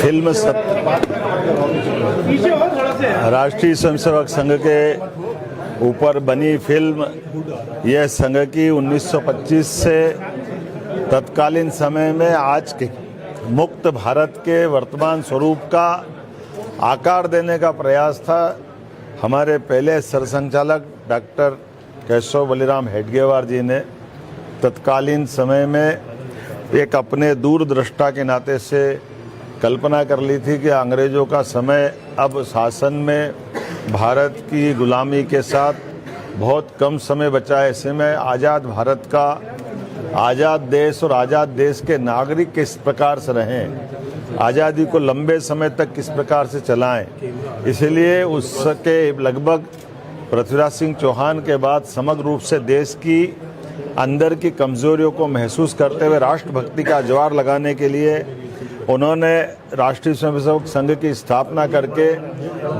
Film राष्ट्रीय स्वयंसेवक संघ के ऊपर बनी फिल्म यह संघ की 1925 से तत्कालीन समय में आज के मुक्त भारत के वर्तमान स्वरूप का आकार देने का प्रयास था। हमारे पहले सरसंघचालक डॉक्टर केशव बलिराम हेडगेवार जी ने तत्कालीन समय में एक अपने दूरदृष्टा के नाते से कल्पना कर ली थी कि अंग्रेजों का समय अब शासन में भारत की गुलामी के साथ बहुत कम समय बचा है। ऐसे में आज़ाद भारत का, आज़ाद देश और आज़ाद देश के नागरिक किस प्रकार से रहें, आज़ादी को लंबे समय तक किस प्रकार से चलाएं। इसलिए उसके लगभग पृथ्वीराज सिंह चौहान के बाद समग्र रूप से देश की अंदर की कमजोरियों को महसूस करते हुए राष्ट्रभक्ति का ज्वार लगाने के लिए उन्होंने राष्ट्रीय स्वयंसेवक संघ की स्थापना करके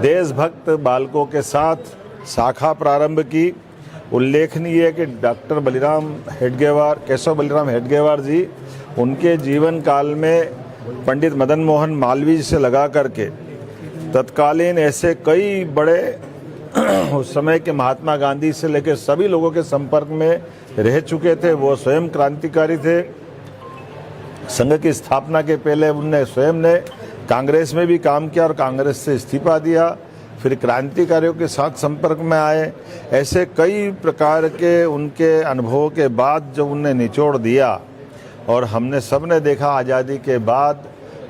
देशभक्त बालकों के साथ शाखा प्रारंभ की। उल्लेखनीय है कि डॉक्टर केशव बलिराम हेडगेवार जी उनके जीवन काल में पंडित मदन मोहन मालवीय से लगा करके तत्कालीन ऐसे कई बड़े उस समय के महात्मा गांधी से लेकर सभी लोगों के संपर्क में रह चुके थे। वो स्वयं क्रांतिकारी थे। संघ की स्थापना के पहले उनने स्वयं ने कांग्रेस में भी काम किया और कांग्रेस से इस्तीफा दिया, फिर क्रांतिकारियों के साथ संपर्क में आए। ऐसे कई प्रकार के उनके अनुभवों के बाद जब उनने निचोड़ दिया और हमने सब ने देखा आज़ादी के बाद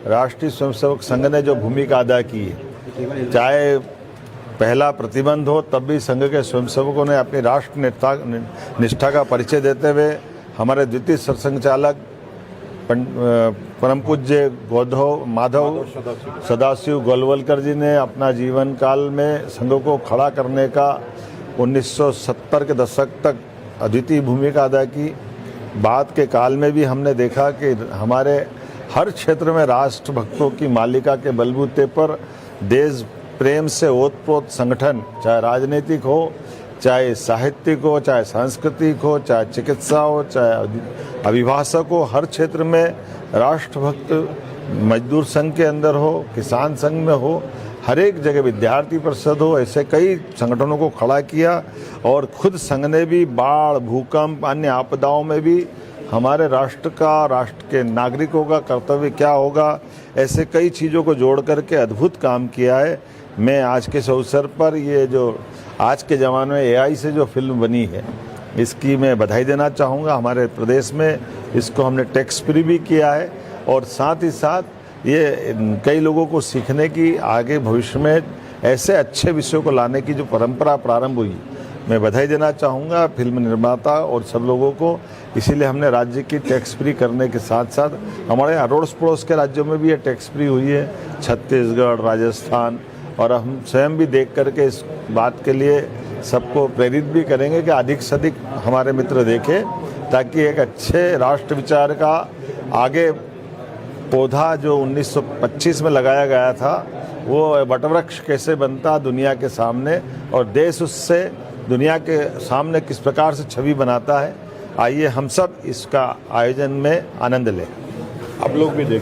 राष्ट्रीय स्वयंसेवक संघ ने जो भूमिका अदा की है, चाहे पहला प्रतिबंध हो तब भी संघ के स्वयंसेवकों ने अपनी राष्ट्र निष्ठा का परिचय देते हुए हमारे द्वितीय सरसंघचालक परम पूज्य माधव सदाशिव गोलवलकर जी ने अपना जीवन काल में संघ को खड़ा करने का 1970 के दशक तक अद्वितीय भूमिका अदा की। बाद के काल में भी हमने देखा कि हमारे हर क्षेत्र में राष्ट्रभक्तों की मालिका के बलबूते पर देश प्रेम से ओतप्रोत संगठन, चाहे राजनीतिक हो, चाहे साहित्यिक हो, चाहे सांस्कृतिक हो, चाहे चिकित्सा हो, चाहे अभिभाषक हो, हर क्षेत्र में राष्ट्रभक्त मजदूर संघ के अंदर हो, किसान संघ में हो, हर एक जगह विद्यार्थी परिषद हो, ऐसे कई संगठनों को खड़ा किया। और खुद संघ ने भी बाढ़, भूकंप, अन्य आपदाओं में भी हमारे राष्ट्र का, राष्ट्र के नागरिकों का कर्तव्य क्या होगा, ऐसे कई चीज़ों को जोड़ करके अद्भुत काम किया है। मैं आज के इस अवसर पर ये जो आज के ज़माने में AI से जो फिल्म बनी है, इसकी मैं बधाई देना चाहूँगा। हमारे प्रदेश में इसको हमने टैक्स फ्री भी किया है और साथ ही साथ ये कई लोगों को सीखने की, आगे भविष्य में ऐसे अच्छे विषयों को लाने की जो परंपरा प्रारंभ हुई, मैं बधाई देना चाहूँगा फिल्म निर्माता और सब लोगों को। इसीलिए हमने राज्य की टैक्स फ्री करने के साथ साथ हमारे अड़ोस पड़ोस के राज्यों में भी ये टैक्स फ्री हुई है, छत्तीसगढ़, राजस्थान, और हम स्वयं भी देख करके इस बात के लिए सबको प्रेरित भी करेंगे कि अधिक से अधिक हमारे मित्र देखें, ताकि एक अच्छे राष्ट्र विचार का आगे पौधा जो 1925 में लगाया गया था, वो वटवृक्ष कैसे बनता दुनिया के सामने और देश उससे दुनिया के सामने किस प्रकार से छवि बनाता है। आइए हम सब इसका आयोजन में आनंद लें। आप लोग भी देखें।